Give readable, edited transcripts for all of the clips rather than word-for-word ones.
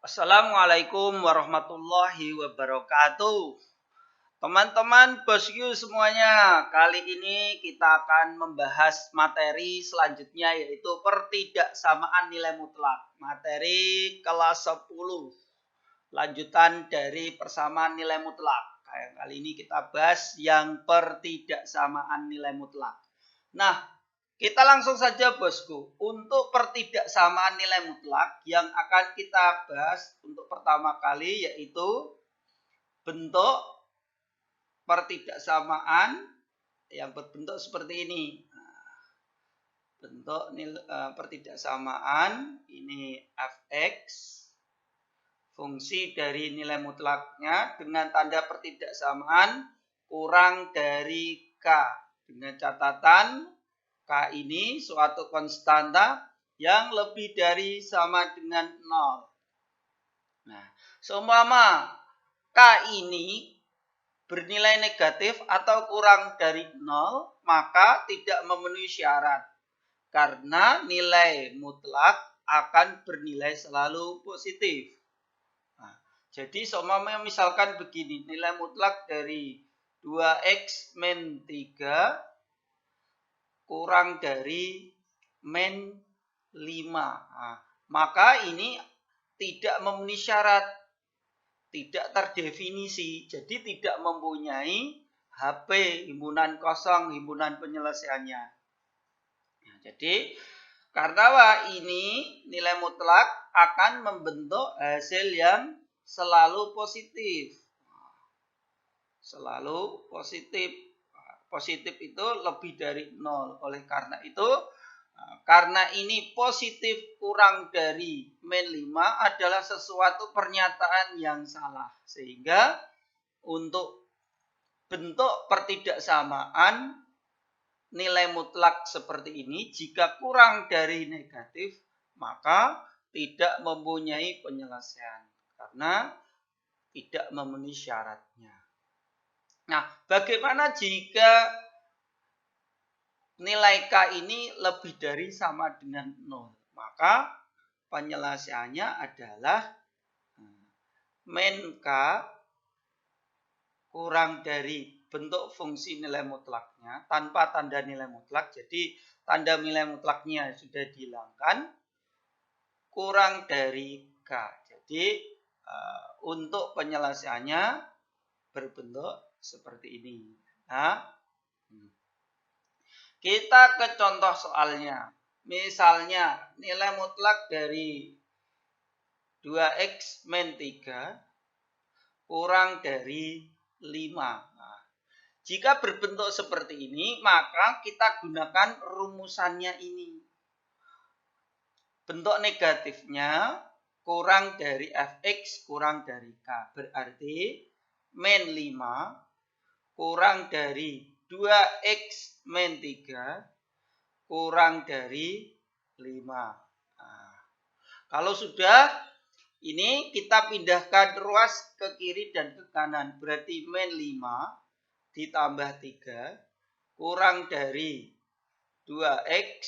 Assalamualaikum warahmatullahi wabarakatuh. Teman-teman bosku semuanya, kali ini kita akan membahas materi selanjutnya yaitu pertidaksamaan nilai mutlak. Materi kelas 10. Lanjutan dari persamaan nilai mutlak. Kali ini kita bahas yang pertidaksamaan nilai mutlak. Nah, kita langsung saja bosku. Untuk pertidaksamaan nilai mutlak yang akan kita bahas untuk pertama kali yaitu bentuk pertidaksamaan yang berbentuk seperti ini. Bentuk pertidaksamaan ini fx fungsi dari nilai mutlaknya dengan tanda pertidaksamaan kurang dari k dengan catatan K ini suatu konstanta yang lebih dari sama dengan 0. Nah, seumpama K ini bernilai negatif atau kurang dari 0, maka tidak memenuhi syarat. Karena nilai mutlak akan bernilai selalu positif. Nah, jadi seumpama misalkan begini, nilai mutlak dari 2x min 3 kurang dari min 5. Nah, maka ini tidak memenuhi syarat, tidak terdefinisi, jadi tidak mempunyai HP, himpunan kosong, himpunan penyelesaiannya. Nah, jadi karena ini nilai mutlak akan membentuk hasil yang selalu positif. Selalu positif. Positif itu lebih dari 0. Oleh karena itu, karena ini positif kurang dari min 5 adalah sesuatu pernyataan yang salah. Sehingga untuk bentuk pertidaksamaan nilai mutlak seperti ini, jika kurang dari negatif, maka tidak mempunyai penyelesaian. Karena tidak memenuhi syaratnya. Nah, bagaimana jika nilai K ini lebih dari sama dengan 0? Maka penyelesaiannya adalah min K kurang dari bentuk fungsi nilai mutlaknya tanpa tanda nilai mutlak. Jadi tanda nilai mutlaknya sudah dihilangkan, kurang dari K. Jadi untuk penyelesaiannya berbentuk seperti ini. Nah, kita ke contoh soalnya. Misalnya nilai mutlak dari 2x min 3 kurang dari 5. Nah, jika berbentuk seperti ini, maka kita gunakan rumusannya ini. Bentuk negatifnya kurang dari fx kurang dari k. Berarti min 5 kurang dari 2x min 3 kurang dari 5. Nah, kalau sudah, ini kita pindahkan ruas ke kiri dan ke kanan. Berarti min 5 ditambah 3 kurang dari 2x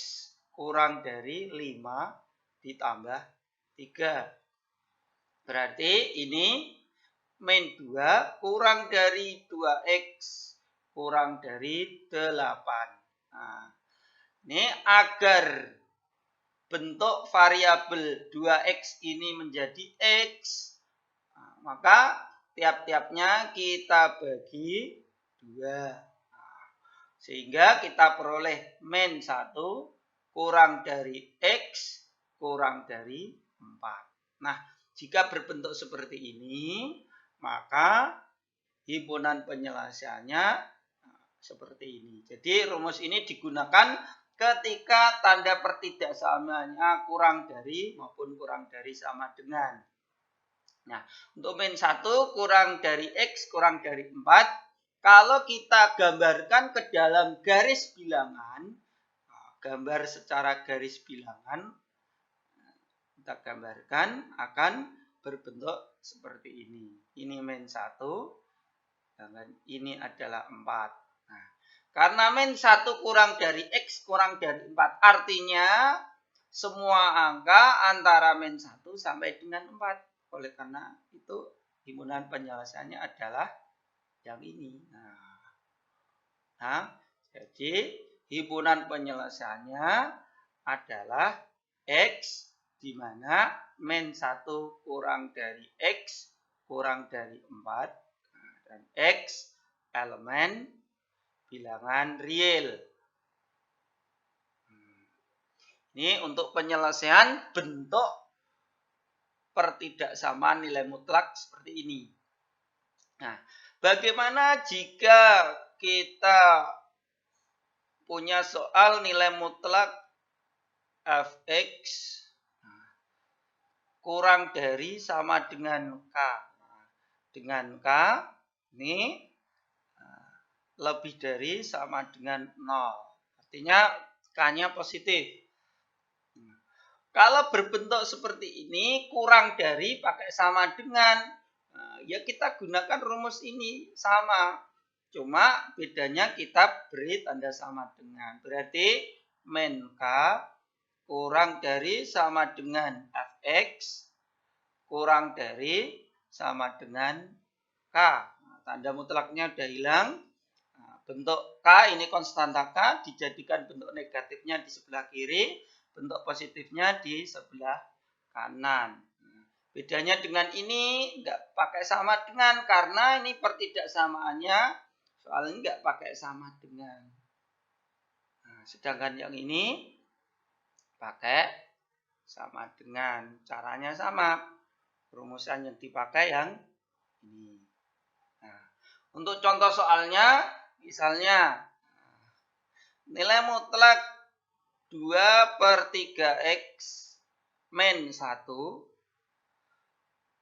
kurang dari 5 ditambah 3. Berarti ini min 2 kurang dari 2x kurang dari 8. Nah, ini agar bentuk variabel 2x ini menjadi x, maka tiap-tiapnya kita bagi 2. Sehingga kita peroleh min 1 kurang dari x kurang dari 4. Nah, jika berbentuk seperti ini, maka himpunan penyelesaiannya seperti ini. Jadi rumus ini digunakan ketika tanda pertidaksamaannya kurang dari maupun kurang dari sama dengan. Nah, untuk min 1 kurang dari x kurang dari 4, kalau kita gambarkan ke dalam garis bilangan, gambar secara garis bilangan, kita gambarkan akan berbentuk seperti ini. Ini min 1, dan ini adalah 4. Nah, karena min 1 kurang dari x kurang dari 4, artinya semua angka antara min 1 sampai dengan 4. oleh karena itu himpunan penyelesaiannya adalah yang ini. Nah, jadi himpunan penyelesaiannya adalah X di mana min 1 kurang dari X kurang dari 4 dan X elemen bilangan real. Ini untuk penyelesaian bentuk pertidaksamaan nilai mutlak seperti ini. Nah, bagaimana jika kita punya soal nilai mutlak fx kurang dari sama dengan k. Dengan k ini lebih dari sama dengan 0. Artinya k-nya positif. Kalau berbentuk seperti ini kurang dari pakai sama dengan, ya kita gunakan rumus ini sama. Cuma bedanya kita beri tanda sama dengan. Berarti min k kurang dari sama dengan fx kurang dari sama dengan k. Tanda mutlaknya udah hilang. Bentuk k ini konstanta k dijadikan bentuk negatifnya di sebelah kiri, bentuk positifnya di sebelah kanan. Bedanya dengan ini nggak pakai sama dengan karena ini pertidaksamaannya soalnya nggak pakai sama dengan. Sedangkan yang ini pakai sama dengan. Caranya sama. Rumusan yang dipakai yang ini. Untuk contoh soalnya, misalnya nilai mutlak 2/3x min 1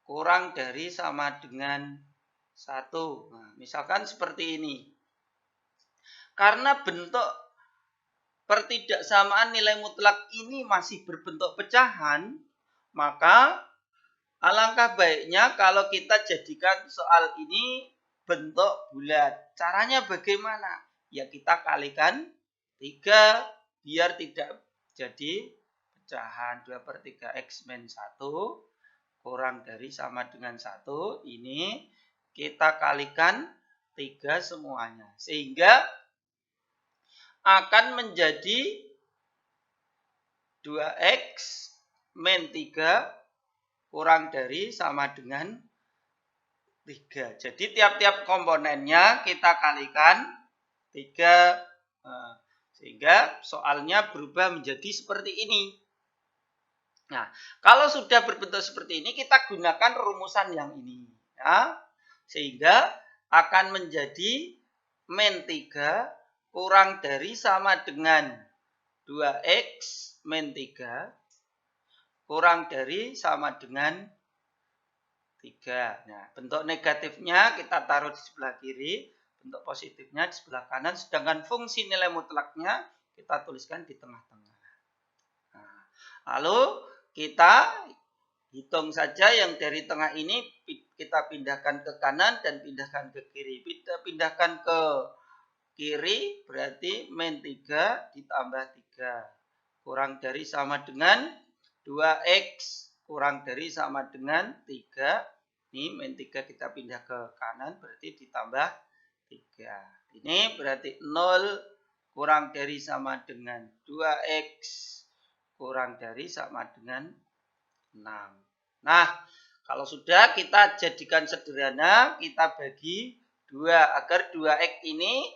kurang dari sama dengan 1. Misalkan seperti ini. Karena bentuk pertidaksamaan nilai mutlak ini masih berbentuk pecahan, maka alangkah baiknya kalau kita jadikan soal ini bentuk bulat. Caranya bagaimana? Ya kita kalikan 3 biar tidak jadi pecahan. 2/3x min 1 kurang dari sama dengan 1. Ini kita kalikan 3 semuanya. Sehingga akan menjadi 2x min 3 kurang dari sama dengan 3. Jadi tiap-tiap komponennya kita kalikan 3. Sehingga soalnya berubah menjadi seperti ini. Nah, kalau sudah berbentuk seperti ini, kita gunakan rumusan yang ini. Ya. Sehingga akan menjadi min 3 kurang dari sama dengan 2x min 3 kurang dari sama dengan 3. Nah, bentuk negatifnya kita taruh di sebelah kiri, bentuk positifnya di sebelah kanan, sedangkan fungsi nilai mutlaknya kita tuliskan di tengah-tengah. Nah, lalu kita hitung saja yang dari tengah ini kita pindahkan ke kanan dan pindahkan ke kiri. Kita pindahkan ke kiri berarti min 3 ditambah 3 kurang dari sama dengan 2x kurang dari sama dengan 3. Ini min 3 kita pindah ke kanan berarti ditambah 3. Ini berarti 0 kurang dari sama dengan 2x kurang dari sama dengan 6. Nah, kalau sudah kita jadikan sederhana, kita bagi 2 agar 2x ini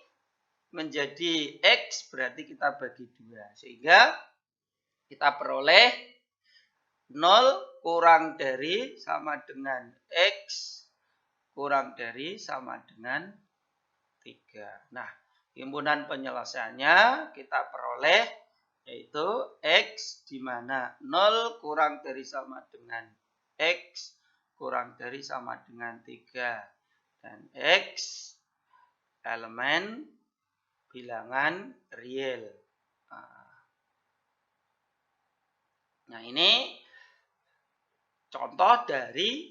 menjadi x berarti kita bagi 2. Sehingga kita peroleh 0 kurang dari sama dengan x kurang dari sama dengan 3. Nah, himpunan penyelesaiannya kita peroleh yaitu x di mana 0 kurang dari sama dengan x kurang dari sama dengan 3 dan x elemen bilangan real. Nah, ini contoh dari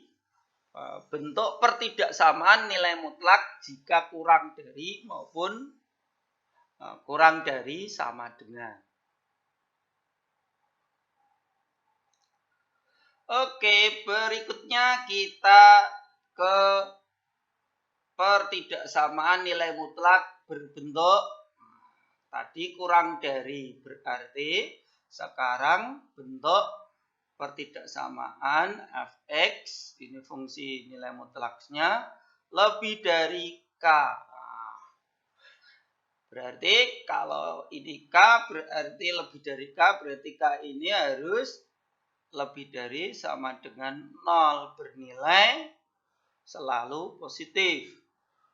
bentuk pertidaksamaan nilai mutlak jika kurang dari maupun kurang dari sama dengan. Oke, berikutnya kita ke pertidaksamaan nilai mutlak berbentuk tadi kurang dari, berarti sekarang bentuk pertidaksamaan fx, ini fungsi nilai mutlaknya, lebih dari k. Berarti kalau ini k berarti lebih dari k, berarti k ini harus lebih dari sama dengan 0, bernilai selalu positif.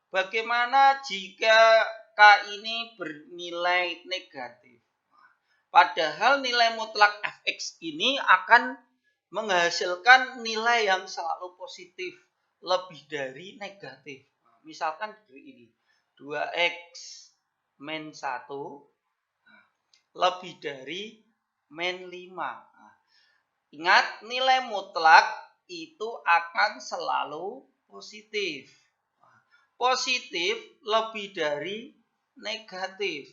Bagaimana jika k ini bernilai negatif? Padahal nilai mutlak fx ini akan menghasilkan nilai yang selalu positif, lebih dari negatif. Misalkan ini 2x min 1 lebih dari min 5. Ingat, nilai mutlak itu akan selalu positif. Positif lebih dari negatif.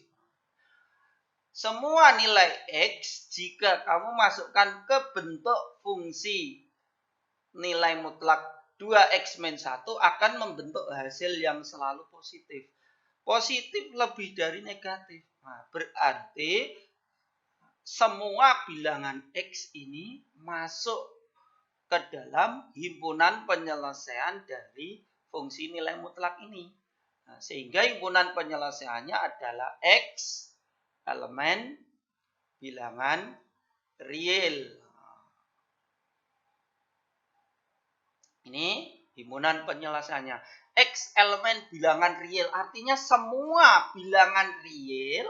Semua nilai x jika kamu masukkan ke bentuk fungsi nilai mutlak 2x min 1 akan membentuk hasil yang selalu positif. Positif lebih dari negatif. Nah, berarti semua bilangan x ini masuk ke dalam himpunan penyelesaian dari fungsi nilai mutlak ini. Nah, sehingga himpunan penyelesaiannya adalah x elemen bilangan real. Ini himpunan penyelesaiannya. X elemen bilangan real artinya semua bilangan real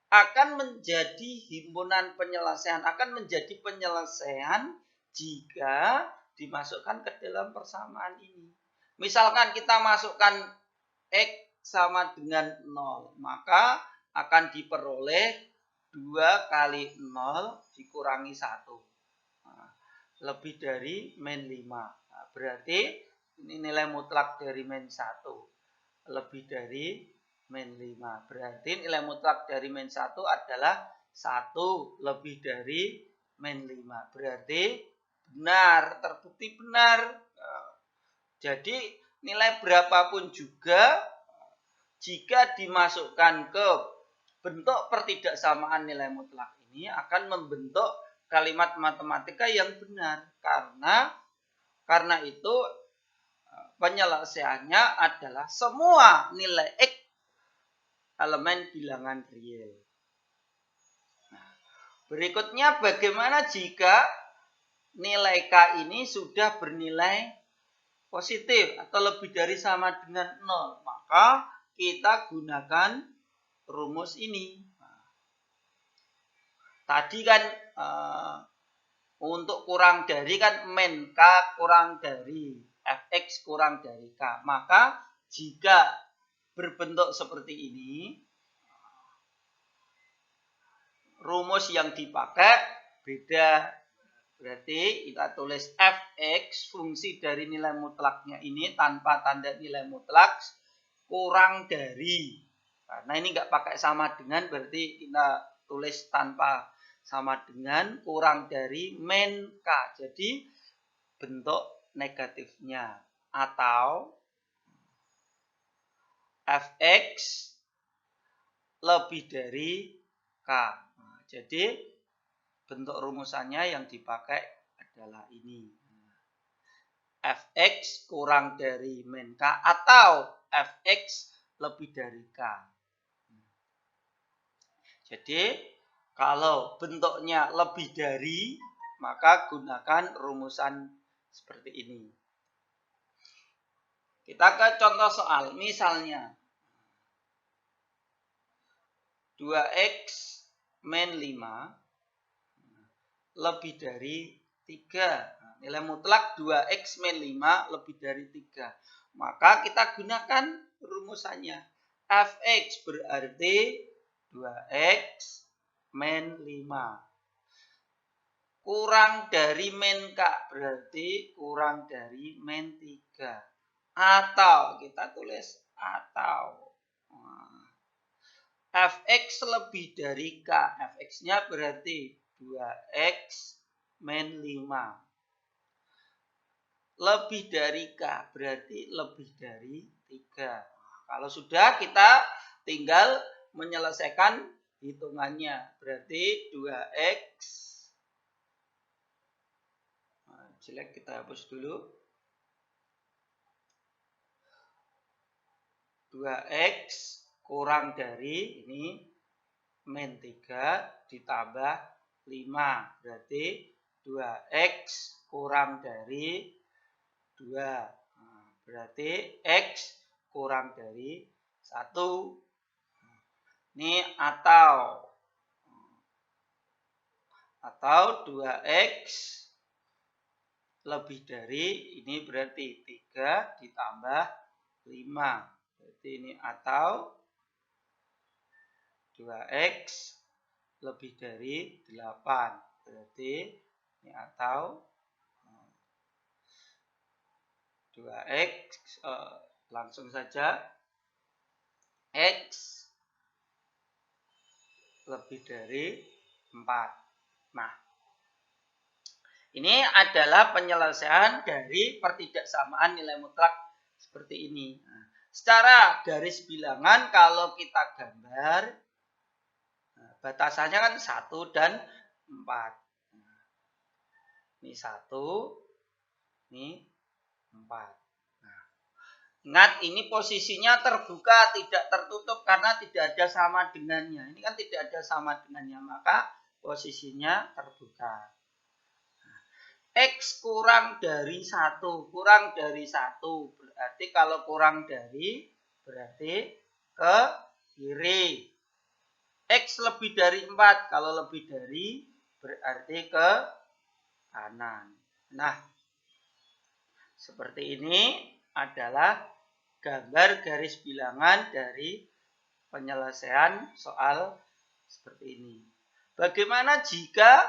akan menjadi himpunan penyelesaian, akan menjadi penyelesaian jika dimasukkan ke dalam persamaan ini. Misalkan kita masukkan X sama dengan 0, maka akan diperoleh 2 kali 0 dikurangi 1. Nah, lebih dari min 5. Nah, berarti ini nilai mutlak dari min 1. Lebih dari min 5. Berarti nilai mutlak dari min 1 adalah 1 lebih dari min 5. Berarti benar, terbukti benar. Jadi nilai berapapun juga jika dimasukkan ke bentuk pertidaksamaan nilai mutlak ini akan membentuk kalimat matematika yang benar. Karena itu penyelesaiannya adalah semua nilai x elemen bilangan real. Nah, berikutnya bagaimana jika nilai k ini sudah bernilai positif atau lebih dari sama dengan 0? Maka kita gunakan rumus ini. Tadi kan untuk kurang dari kan min k kurang dari fx kurang dari k. Maka jika berbentuk seperti ini, rumus yang dipakai beda. Berarti kita tulis fx, fungsi dari nilai mutlaknya ini tanpa tanda nilai mutlak, kurang dari. Karena ini nggak pakai sama dengan, berarti kita tulis tanpa sama dengan kurang dari min k. Jadi bentuk negatifnya. Atau fx lebih dari k. Nah, jadi bentuk rumusannya yang dipakai adalah ini. Fx kurang dari min k atau fx lebih dari k. Jadi kalau bentuknya lebih dari, maka gunakan rumusan seperti ini. Kita ke contoh soal. Misalnya 2x min 5 lebih dari 3. Nilai mutlak 2x min 5 lebih dari 3. Maka kita gunakan rumusannya. Fx berarti 2x min 5. Kurang dari min k berarti kurang dari min 3. Atau kita tulis atau fx lebih dari k. Fx-nya berarti 2x min 5. Lebih dari K berarti lebih dari 3. Kalau sudah, kita tinggal menyelesaikan hitungannya. Berarti 2X. Nah, jelek, kita hapus dulu. 2X kurang dari ini min 3 ditambah 5. Berarti 2X kurang dari 2. Nah, berarti X kurang dari 1. Ini atau 2X lebih dari, ini berarti 3 ditambah 5. Berarti ini atau 2X lebih dari 8. Berarti ini atau 2X, langsung saja, X lebih dari 4. Nah, ini adalah penyelesaian dari pertidaksamaan nilai mutlak seperti ini. Nah, secara garis bilangan kalau kita gambar, batasannya kan 1 dan 4. Nah, ini 1, ini 4. Nah, ingat, ini posisinya terbuka, tidak tertutup karena tidak ada sama dengannya. Ini kan tidak ada sama dengannya, maka posisinya terbuka. Nah, X kurang dari 1. Kurang dari 1. Berarti kalau kurang dari, berarti ke kiri. X lebih dari 4. Kalau lebih dari, berarti ke kanan. Nah, seperti ini adalah gambar garis bilangan dari penyelesaian soal seperti ini. Bagaimana jika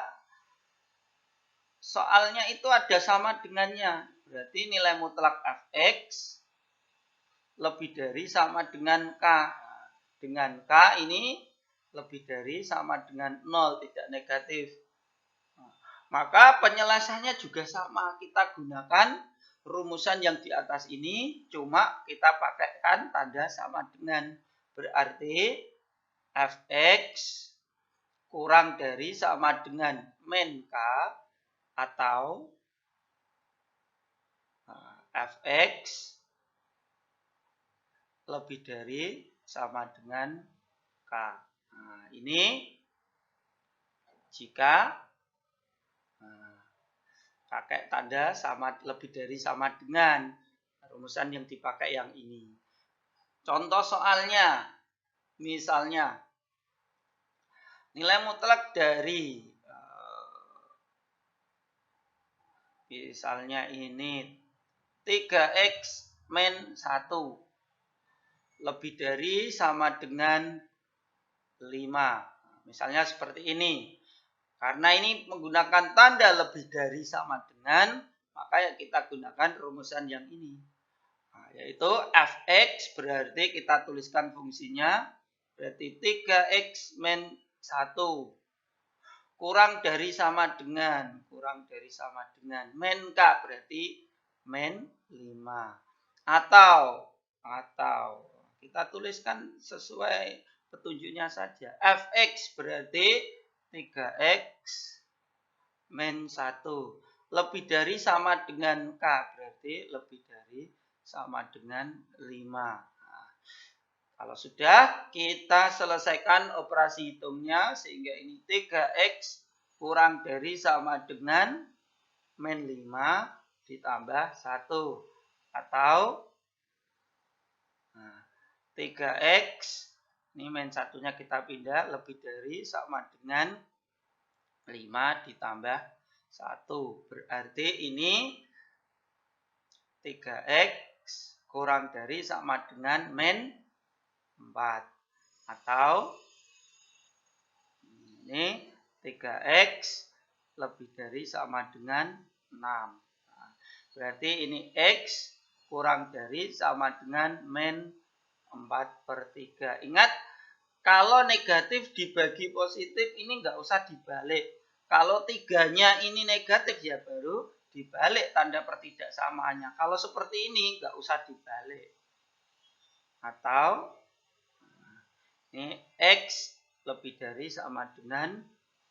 soalnya itu ada sama dengannya? Berarti nilai mutlak fx lebih dari sama dengan k. Dengan k ini lebih dari sama dengan 0, tidak negatif. Maka penyelesaiannya juga sama. Kita gunakan rumusan yang di atas ini, cuma kita pakaikan tanda sama dengan. Berarti fx kurang dari sama dengan min k, atau fx lebih dari sama dengan k. Nah, ini jika pakai tanda sama lebih dari sama dengan, rumusan yang dipakai yang ini. Contoh soalnya, misalnya nilai mutlak dari misalnya ini 3x min 1 lebih dari sama dengan 5. Misalnya seperti ini. Karena ini menggunakan tanda lebih dari sama dengan, maka ya kita gunakan rumusan yang ini. Nah, yaitu fx berarti kita tuliskan fungsinya, berarti 3x min 1 kurang dari sama dengan, min k berarti min 5. Atau kita tuliskan sesuai petunjuknya saja. Fx berarti 3x min 1 lebih dari sama dengan k, berarti lebih dari sama dengan 5. Nah, kalau sudah, kita selesaikan operasi hitungnya, sehingga ini 3x kurang dari sama dengan min 5 ditambah 1. Atau 3x, ini min 1-nya kita pindah, lebih dari sama dengan 5 ditambah 1. Berarti ini 3x kurang dari sama dengan min 4. Atau ini 3x lebih dari sama dengan 6. Nah, berarti ini x kurang dari sama dengan min 4/3. Ingat, kalau negatif dibagi positif ini nggak usah dibalik. Kalau 3-nya ini negatif ya baru dibalik tanda pertidaksamaannya. Kalau seperti ini nggak usah dibalik. Atau ini X lebih dari sama dengan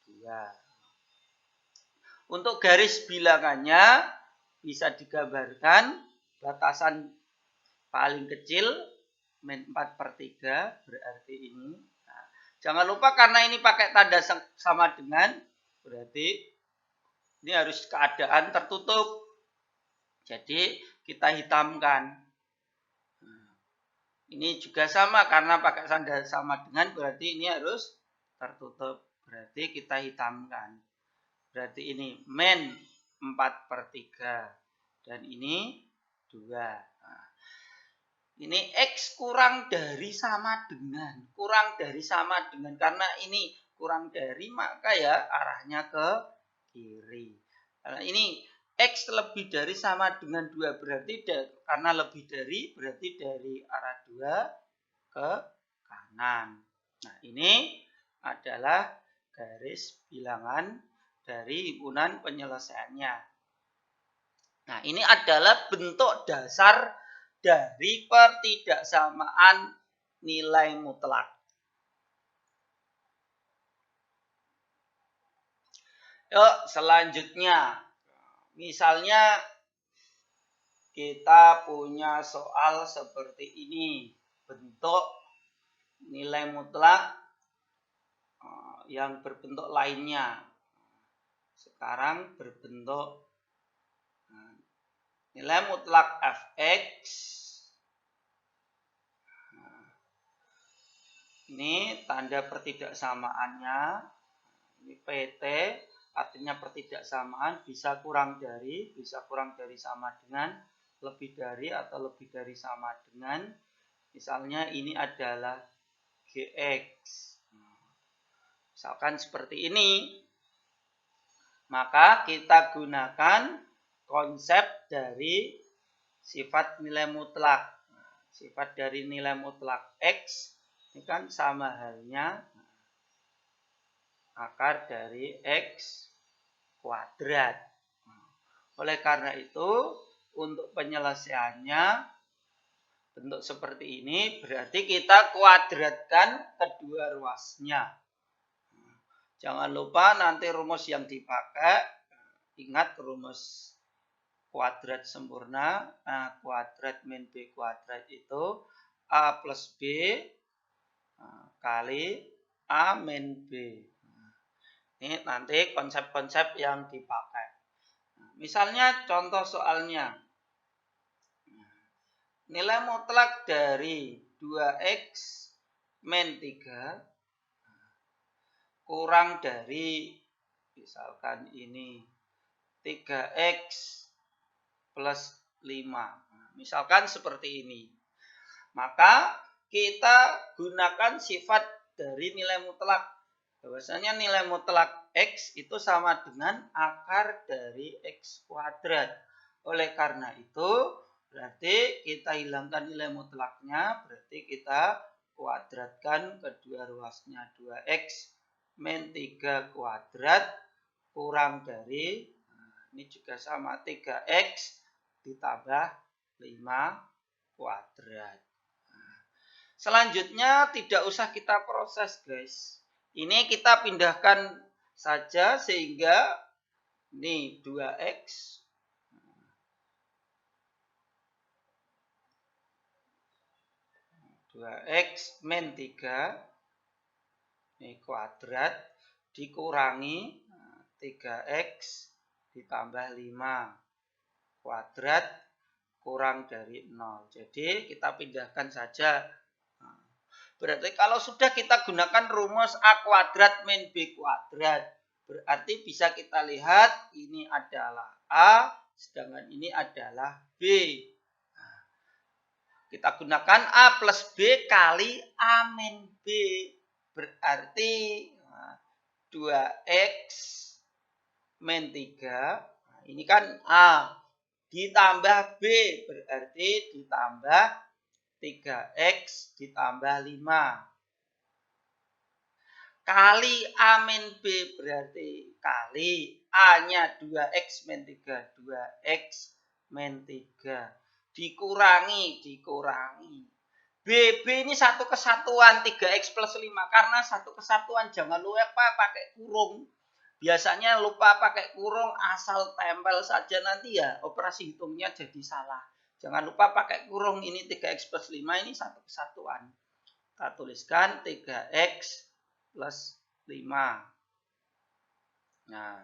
2. Untuk garis bilangannya bisa digambarkan batasan paling kecil min 4/3 berarti ini. Nah, jangan lupa karena ini pakai tanda sama dengan, berarti ini harus keadaan tertutup. Jadi kita hitamkan. Ini juga sama karena pakai tanda sama dengan berarti ini harus tertutup. Berarti kita hitamkan. Berarti ini min 4/3 dan ini 2. Nah, ini X kurang dari sama dengan. Kurang dari sama dengan karena ini kurang dari maka ya arahnya ke kiri. Karena ini X lebih dari sama dengan 2 berarti karena lebih dari berarti dari arah 2 ke kanan. Nah, ini adalah garis bilangan dari himpunan penyelesaiannya. Nah, ini adalah bentuk dasar dari pertidaksamaan nilai mutlak. Yuk, selanjutnya. Misalnya kita punya soal seperti ini. Bentuk nilai mutlak yang berbentuk lainnya. Sekarang berbentuk nilai mutlak fx. Ini tanda pertidaksamaannya. Ini PT. Artinya pertidaksamaan bisa kurang dari sama dengan, lebih dari atau lebih dari sama dengan. Misalnya ini adalah Gx. Misalkan seperti ini. Maka kita gunakan konsep dari sifat nilai mutlak. Sifat dari nilai mutlak X ini kan sama halnya akar dari X kuadrat. Oleh karena itu, untuk penyelesaiannya bentuk seperti ini berarti kita kuadratkan kedua ruasnya. Jangan lupa nanti rumus yang dipakai, ingat rumus kuadrat sempurna. Nah, kuadrat min B kuadrat itu A plus B kali A min B. Ini nanti konsep-konsep yang dipakai. Misalnya contoh soalnya. Nilai mutlak dari 2x min 3 kurang dari misalkan ini 3x plus 5. Misalkan seperti ini. Maka kita gunakan sifat dari nilai mutlak. Bahwasanya nilai mutlak X itu sama dengan akar dari X kuadrat. Oleh karena itu, berarti kita hilangkan nilai mutlaknya, berarti kita kuadratkan kedua ruasnya 2X min 3 kuadrat kurang dari, ini juga sama 3X ditambah 5 kuadrat. Selanjutnya tidak usah kita proses guys. Ini kita pindahkan saja sehingga ini 2x min 3 ini kuadrat dikurangi 3x ditambah 5 kuadrat kurang dari 0. Jadi kita pindahkan saja. Berarti kalau sudah kita gunakan rumus A kuadrat min B kuadrat, berarti bisa kita lihat ini adalah A, sedangkan ini adalah B. Kita gunakan A plus B kali A min B, berarti 2X min 3, ini kan A, ditambah B, berarti ditambah 3X ditambah 5. kali A min B berarti kali A-nya 2X min 3. 2X min 3. Dikurangi. BB ini satu kesatuan 3X plus 5. Karena satu kesatuan jangan lupa pakai kurung. Biasanya lupa pakai kurung asal tempel saja nanti ya operasi hitungnya jadi salah. Jangan lupa pakai kurung ini 3X plus 5 ini satu kesatuan. Kita tuliskan 3X plus 5. Nah,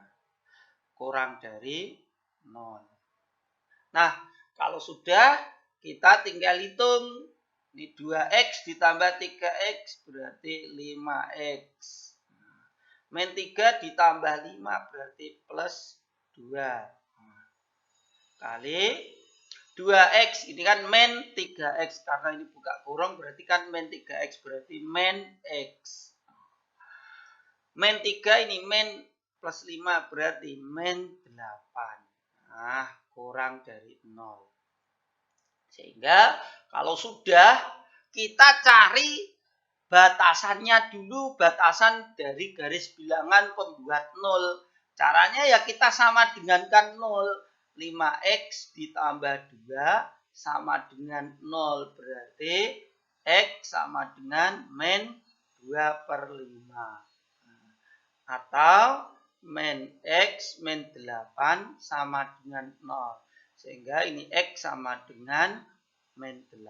kurang dari 0. Nah, kalau sudah kita tinggal hitung. Ini 2X ditambah 3X berarti 5X. Min 3 ditambah 5 berarti plus 2. Kali 2X ini kan min 3X karena ini buka kurung berarti kan min 3X berarti min X. Min 3 ini min plus 5 berarti min 8. Nah, kurang dari 0. Sehingga kalau sudah kita cari batasannya dulu, batasan dari garis bilangan pembuat 0. Caranya ya kita sama dengankan 0. 5X ditambah 2 sama dengan 0. Berarti X sama dengan min 2/5. Atau min X min 8 sama dengan 0. Sehingga ini X sama dengan min 8.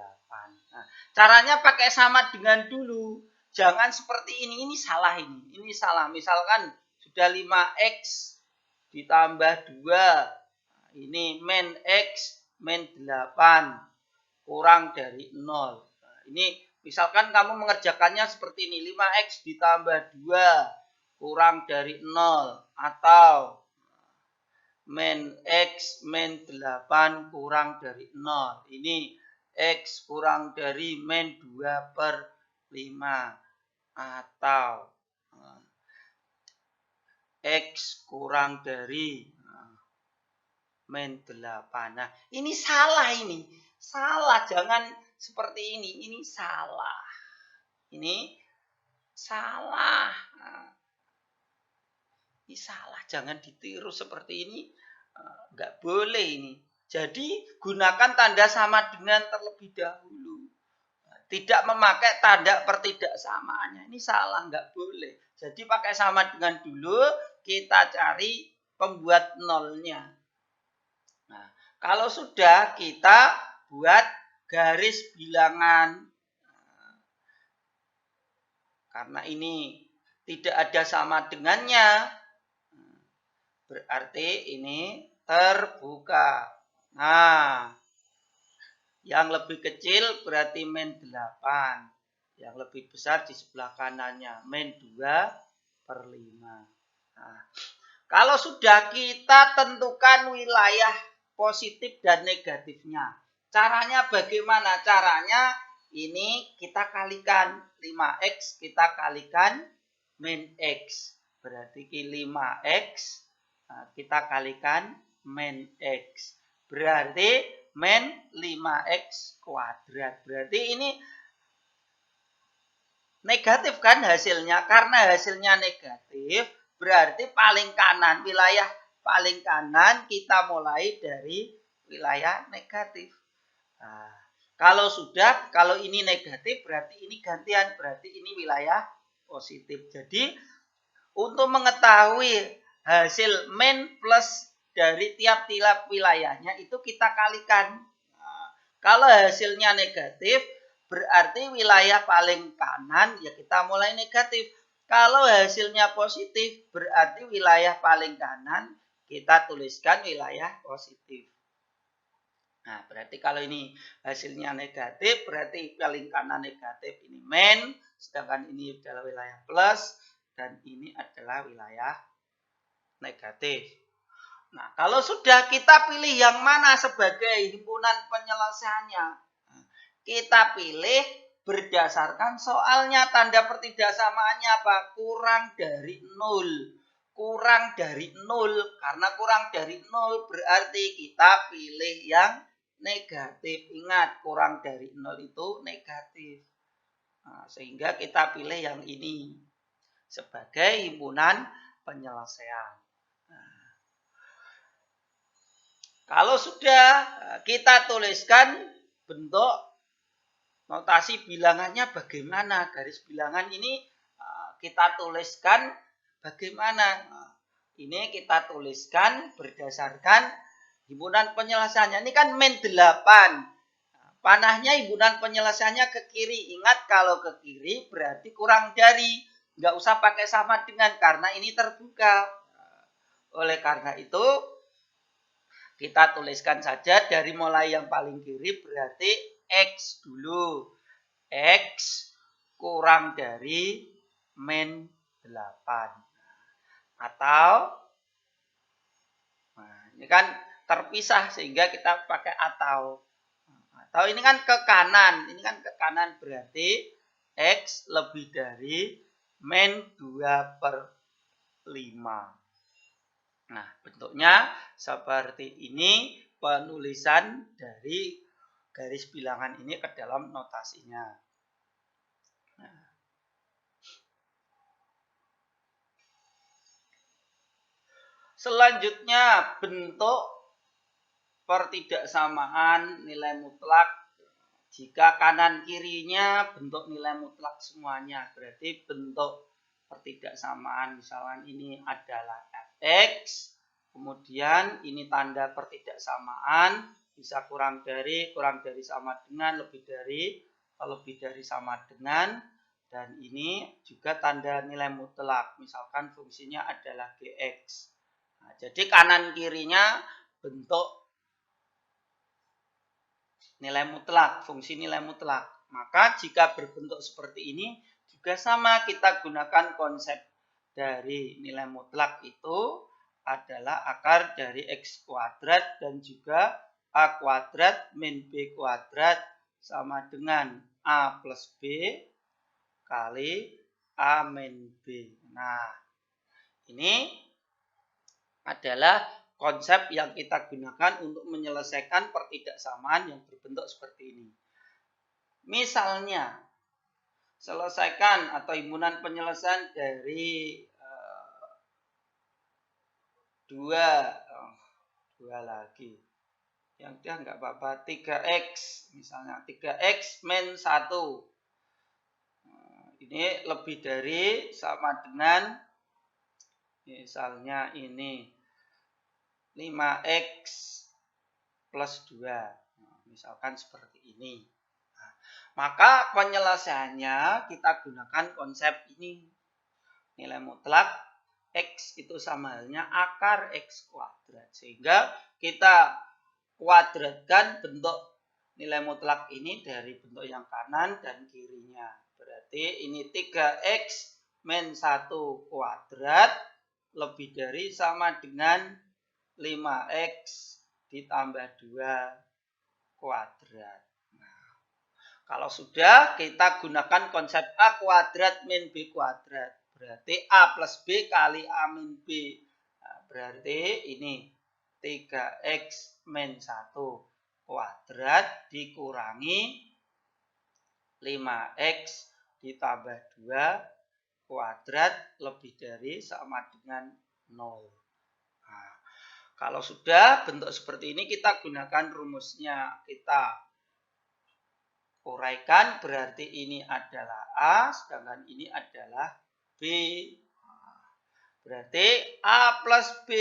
Nah, caranya pakai sama dengan dulu. Jangan seperti ini. Ini salah ini. Ini salah. Misalkan sudah 5X ditambah 2. Ini min X min 8 kurang dari 0. Nah, ini misalkan kamu mengerjakannya seperti ini. 5X ditambah 2 kurang dari 0. Atau min X min 8 kurang dari 0. Ini X kurang dari min 2/5. Atau X kurang dari min 8. Nah, ini salah ini. Salah, jangan seperti ini. Ini salah. Ini salah. Nah, ini salah, jangan ditiru seperti ini. Enggak boleh ini. Jadi, gunakan tanda sama dengan terlebih dahulu. Tidak memakai tanda pertidaksamaannya. Ini salah, enggak boleh. Jadi, pakai sama dengan dulu, kita cari pembuat nolnya. Nah, kalau sudah kita buat garis bilangan. Karena ini tidak ada sama dengannya, berarti ini terbuka. Nah, yang lebih kecil berarti min 8. Yang lebih besar di sebelah kanannya, min 2/5. Nah, kalau sudah kita tentukan wilayah positif dan negatifnya. Caranya bagaimana? Caranya ini kita kalikan 5X, kita kalikan min X. Berarti 5X kita kalikan min X. Berarti min 5X kuadrat. Berarti ini negatif kan hasilnya. Karena hasilnya negatif, berarti paling kanan, wilayah paling kanan kita mulai dari wilayah negatif. Nah, kalau ini negatif berarti ini gantian, berarti ini wilayah positif. Jadi untuk mengetahui hasil min plus dari tiap-tiap wilayahnya itu kita kalikan. Nah, kalau hasilnya negatif berarti wilayah paling kanan ya kita mulai negatif. Kalau hasilnya positif berarti wilayah paling kanan kita tuliskan wilayah positif. Nah, berarti kalau ini hasilnya negatif, berarti paling kanan negatif ini min, sedangkan ini adalah wilayah plus, dan ini adalah wilayah negatif. Nah, kalau sudah kita pilih yang mana sebagai himpunan penyelesaiannya, kita pilih berdasarkan soalnya, tanda pertidaksamaannya apa? Kurang dari 0. Kurang dari 0, karena kurang dari 0 berarti kita pilih yang negatif. Ingat, kurang dari 0 itu negatif. Nah, sehingga kita pilih yang ini. sebagai himpunan penyelesaian. Kalau sudah kita tuliskan bentuk notasi bilangannya bagaimana, garis bilangan ini kita tuliskan bagaimana. Ini kita tuliskan berdasarkan himpunan penyelesaiannya. Ini kan min 8. Panahnya himpunan penyelesaiannya ke kiri. Ingat kalau ke kiri berarti kurang dari. Nggak usah pakai sama dengan karena ini terbuka. Oleh karena itu kita tuliskan saja dari mulai yang paling kiri berarti X dulu. X kurang dari min 8. Atau, nah ini kan terpisah sehingga kita pakai atau. Atau ini kan ke kanan. Ini kan ke kanan berarti X lebih dari min 2/5. Nah, bentuknya seperti ini penulisan dari garis bilangan ini ke dalam notasinya. Nah. Selanjutnya bentuk pertidaksamaan nilai mutlak. Jika kanan kirinya bentuk nilai mutlak semuanya, berarti bentuk pertidaksamaan misalkan ini adalah fx, kemudian ini tanda pertidaksamaan bisa kurang dari sama dengan, lebih dari sama dengan, dan ini juga tanda nilai mutlak, misalkan fungsinya adalah gx. Nah, jadi kanan kirinya bentuk nilai mutlak, fungsi nilai mutlak. Maka jika berbentuk seperti ini juga sama, kita gunakan konsep dari nilai mutlak itu adalah akar dari x kuadrat dan juga a kuadrat min b kuadrat sama dengan a plus b kali a min b. Nah, ini adalah konsep yang kita gunakan untuk menyelesaikan pertidaksamaan yang berbentuk seperti ini. Misalnya, selesaikan atau himpunan penyelesaian dari dua lagi. Yang dia nggak apa-apa, 3x. Misalnya 3x min 1. Ini lebih dari sama dengan, misalnya ini 5x plus 2. Nah, misalkan seperti ini. Nah, maka penyelesaiannya kita gunakan konsep ini. Nilai mutlak x itu sama halnya akar x kuadrat. Sehingga kita kuadratkan bentuk nilai mutlak ini dari bentuk yang kanan dan kirinya. Berarti ini 3x min 1 kuadrat lebih dari sama dengan 5x ditambah 2 kuadrat. Nah, kalau sudah kita gunakan konsep a kuadrat min b kuadrat. Berarti a plus b kali a min b. Nah, berarti ini 3x min 1 kuadrat dikurangi 5x ditambah 2 kuadrat lebih dari sama dengan 0. Nah, kalau sudah bentuk seperti ini kita gunakan rumusnya. Kita uraikan berarti ini adalah A sedangkan ini adalah B. Berarti A plus B.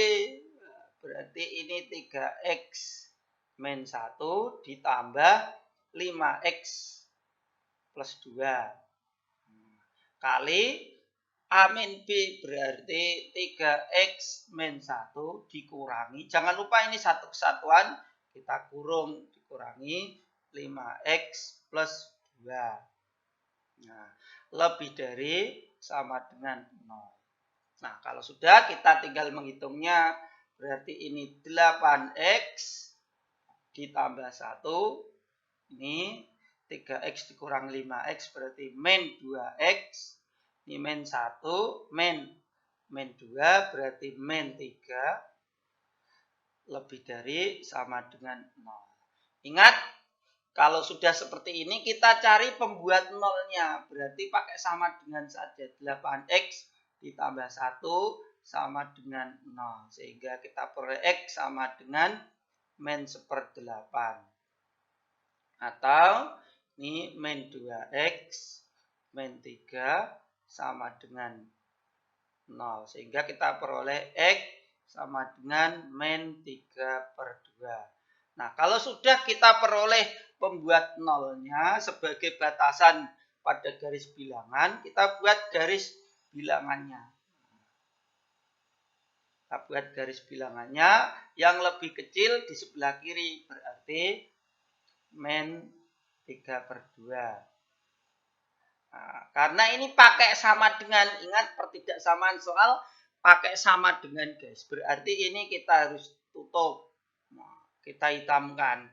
Berarti ini 3x min 1 ditambah 5x plus 2 kali A min B berarti 3x min 1 dikurangi. Jangan lupa ini satu kesatuan. Kita kurung dikurangi 5x plus 2. Nah, lebih dari sama dengan 0. Nah, kalau sudah kita tinggal menghitungnya. Berarti ini 8x ditambah 1. Ini 3x dikurang 5x berarti min 2x. Ini min 1, min 2 berarti min 3 lebih dari sama dengan 0. Ingat, kalau sudah seperti ini kita cari pembuat nolnya. Berarti pakai sama dengan saja. 8x ditambah 1 sama dengan 0. Sehingga kita peroleh X sama dengan min 1/8. Atau ini min 2X min 3 sama dengan 0. Sehingga kita peroleh X sama dengan min 3/2. Nah, kalau sudah kita peroleh pembuat nolnya sebagai batasan pada garis bilangan, kita buat garis bilangannya. Kita buat garis bilangannya yang lebih kecil di sebelah kiri, berarti min 3/2. Nah, karena ini pakai sama dengan, ingat pertidaksamaan soal pakai sama dengan guys, berarti ini kita harus tutup. Kita hitamkan.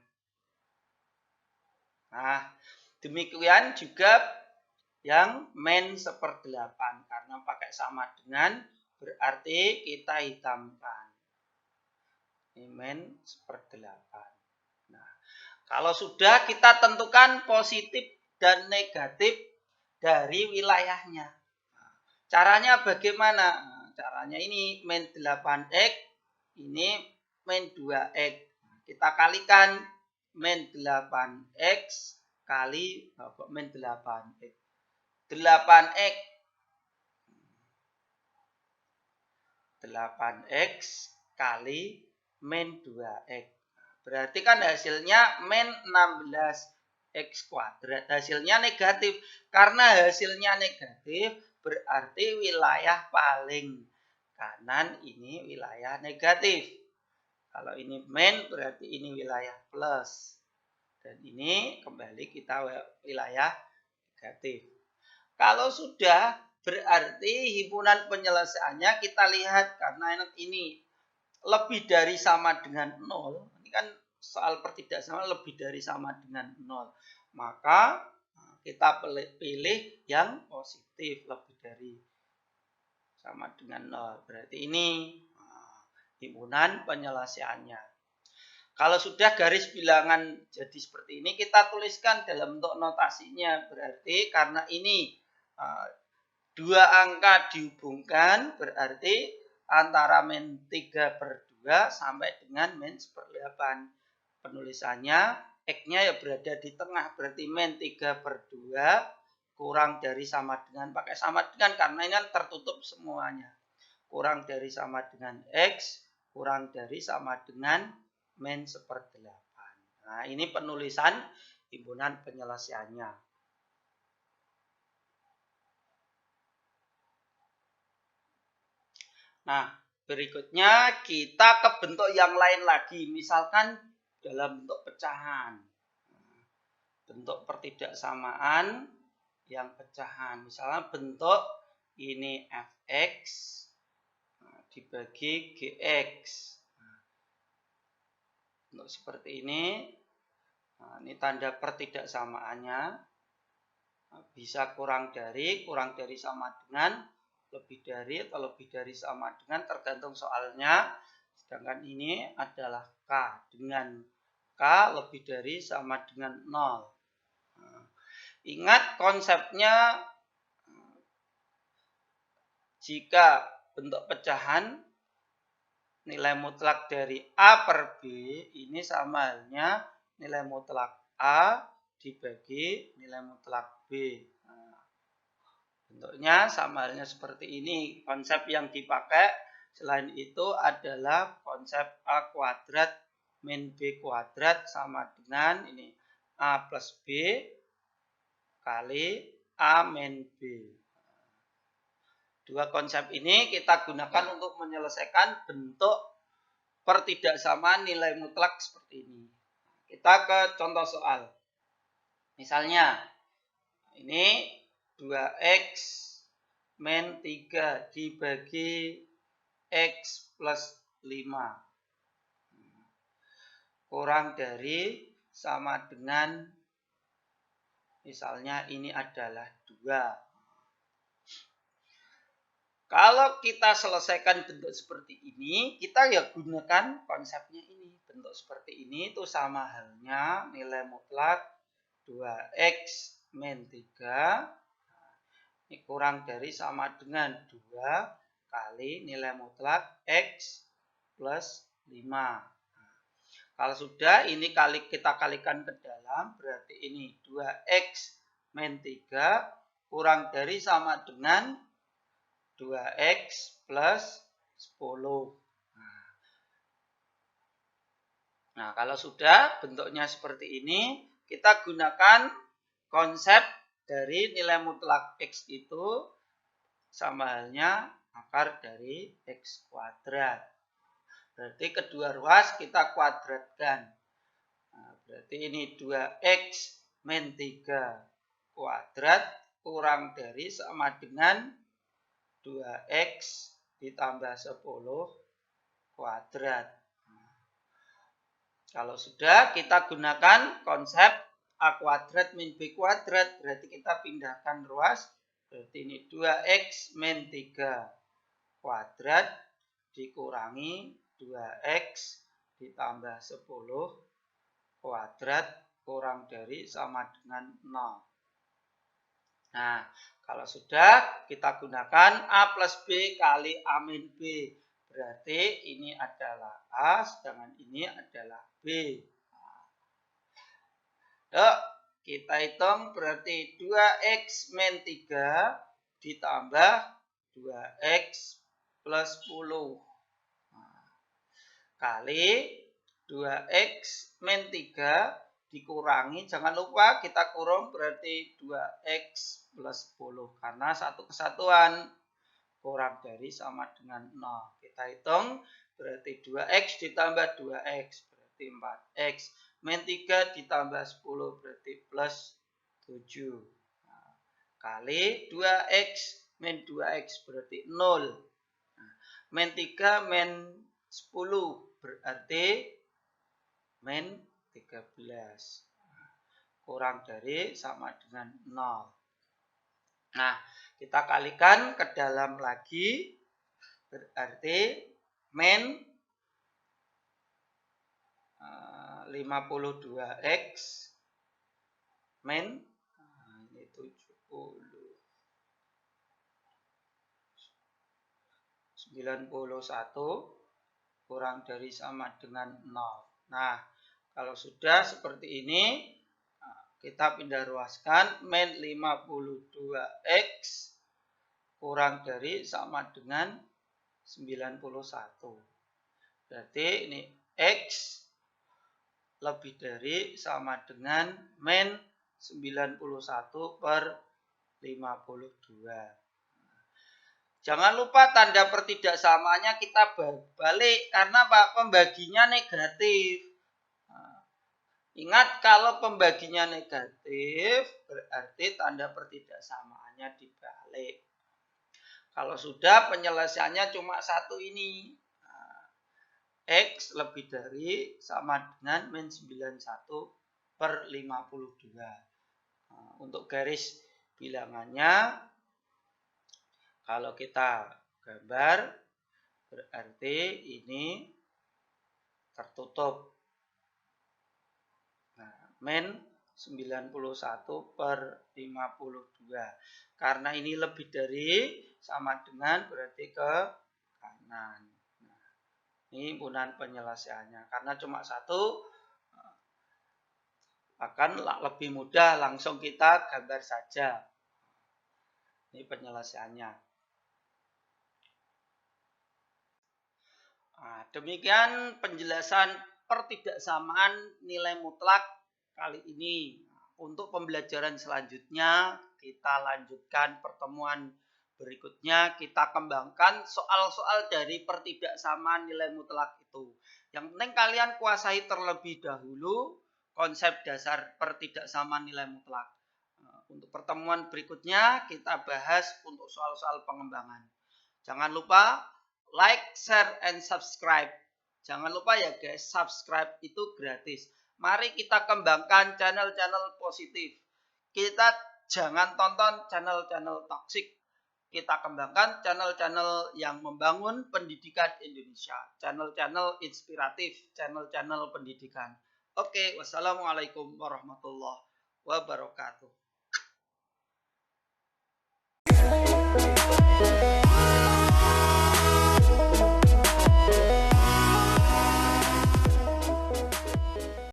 Nah, demikian juga yang min 1/8. Karena pakai sama dengan, berarti kita hitamkan. Ini min 1/8. Nah, kalau sudah kita tentukan positif dan negatif dari wilayahnya. Nah, caranya bagaimana? Nah, caranya ini min 8X, ini min 2X. Kita kalikan min 8X kali min 8X. 8X 8X kali min 2X. Berarti kan hasilnya min 16X kuadrat. Hasilnya negatif. Karena hasilnya negatif, berarti wilayah paling kanan ini wilayah negatif. Kalau ini min, berarti ini wilayah plus. Dan ini kembali kita wilayah negatif. Kalau sudah, berarti himpunan penyelesaiannya kita lihat. Karena ini lebih dari sama dengan 0. Ini kan soal pertidaksamaan lebih dari sama dengan 0. Maka kita pilih yang positif, lebih dari sama dengan 0. Berarti ini himpunan penyelesaiannya. Kalau sudah garis bilangan jadi seperti ini, kita tuliskan dalam bentuk notasinya. Berarti karena ini dua angka dihubungkan, berarti antara min 3/2 sampai dengan min 1/8. Penulisannya, X-nya ya berada di tengah, berarti min 3/2 kurang dari sama dengan, pakai sama dengan karena ini kan tertutup semuanya. Kurang dari sama dengan X, kurang dari sama dengan min 1/8. Nah, ini penulisan himpunan penyelesaiannya. Nah, berikutnya kita ke bentuk yang lain lagi. Misalkan dalam bentuk pecahan. Bentuk pertidaksamaan yang pecahan. Misalnya bentuk ini Fx dibagi Gx. Untuk seperti ini. Nah, ini tanda pertidaksamaannya. Nah, bisa kurang dari sama dengan, lebih dari atau lebih dari sama dengan, tergantung soalnya. Sedangkan ini adalah K. Dengan K lebih dari sama dengan 0. Nah, ingat konsepnya, jika bentuk pecahan nilai mutlak dari A per B ini sama halnya nilai mutlak A dibagi nilai mutlak B. Nah, bentuknya sama halnya seperti ini. Konsep yang dipakai selain itu adalah konsep A kuadrat min B kuadrat sama dengan ini A plus B kali A min B. Dua konsep ini kita gunakan untuk menyelesaikan bentuk pertidaksamaan nilai mutlak seperti ini. Kita ke contoh soal. Misalnya, ini 2X min 3 dibagi X plus 5. Kurang dari sama dengan, misalnya ini adalah 2. Kalau kita selesaikan bentuk seperti ini, kita ya gunakan konsepnya ini. Bentuk seperti ini itu sama halnya nilai mutlak 2X min 3 Ini kurang dari sama dengan 2 kali nilai mutlak X plus 5. Kalau sudah, ini kita kalikan ke dalam, berarti ini 2X min 3 kurang dari sama dengan 2X plus 10. Nah, kalau sudah bentuknya seperti ini, kita gunakan konsep dari nilai mutlak X itu sama halnya akar dari X kuadrat. Berarti kedua ruas kita kuadratkan. Nah, berarti ini 2X min 3 kuadrat kurang dari sama dengan 2X ditambah 10 kuadrat. Kalau sudah, kita gunakan konsep A kuadrat min B kuadrat. Berarti kita pindahkan ruas. Berarti ini 2X min 3 kuadrat dikurangi 2X ditambah 10 kuadrat kurang dari sama dengan 0. Nah, kalau sudah, kita gunakan A plus B kali A min B. Berarti ini adalah A, sedangkan ini adalah B. Yuk, kita hitung berarti 2X min 3 ditambah 2X plus 10. Kali 2X min 3 dikurangi, jangan lupa kita kurung berarti 2X plus 10. Karena satu kesatuan kurang dari sama dengan 0. Kita hitung berarti 2X ditambah 2X berarti 4X. Min 3 ditambah 10 berarti plus 7. Nah, kali 2X min 2X berarti 0. Nah, min 3 min 10 berarti min 13. Nah, kurang dari sama dengan 0. Nah, kita kalikan ke dalam lagi, berarti min 52X min ini 91 kurang dari sama dengan 0. Nah, kalau sudah seperti ini, kita pindah ruaskan min 52X kurang dari sama dengan 91. Berarti ini X lebih dari sama dengan min 91 per 52. Jangan lupa tanda pertidaksamanya kita balik karena Pak pembaginya negatif. Ingat kalau pembaginya negatif berarti tanda pertidaksamaannya dibalik. Kalau sudah penyelesaiannya cuma satu ini. X lebih dari sama dengan min 91 per 52. Untuk garis bilangannya kalau kita gambar berarti ini tertutup. Min 91 per 52. Karena ini lebih dari sama dengan berarti ke kanan. Nah, ini himpunan penyelesaiannya. Karena cuma satu akan lebih mudah langsung kita gambar saja. Ini penyelesaiannya. Nah, demikian penjelasan pertidaksamaan nilai mutlak kali ini. Untuk pembelajaran selanjutnya kita lanjutkan pertemuan berikutnya, kita kembangkan soal-soal dari pertidaksamaan nilai mutlak itu. Yang penting kalian kuasai terlebih dahulu konsep dasar pertidaksamaan nilai mutlak. Untuk pertemuan berikutnya kita bahas untuk soal-soal pengembangan. Jangan lupa like, share, and subscribe. Jangan lupa ya guys, subscribe itu gratis. Mari kita kembangkan channel-channel positif. Kita jangan tonton channel-channel toksik. Kita kembangkan channel-channel yang membangun pendidikan Indonesia. Channel-channel inspiratif, channel-channel pendidikan. Oke, wassalamualaikum warahmatullahi wabarakatuh.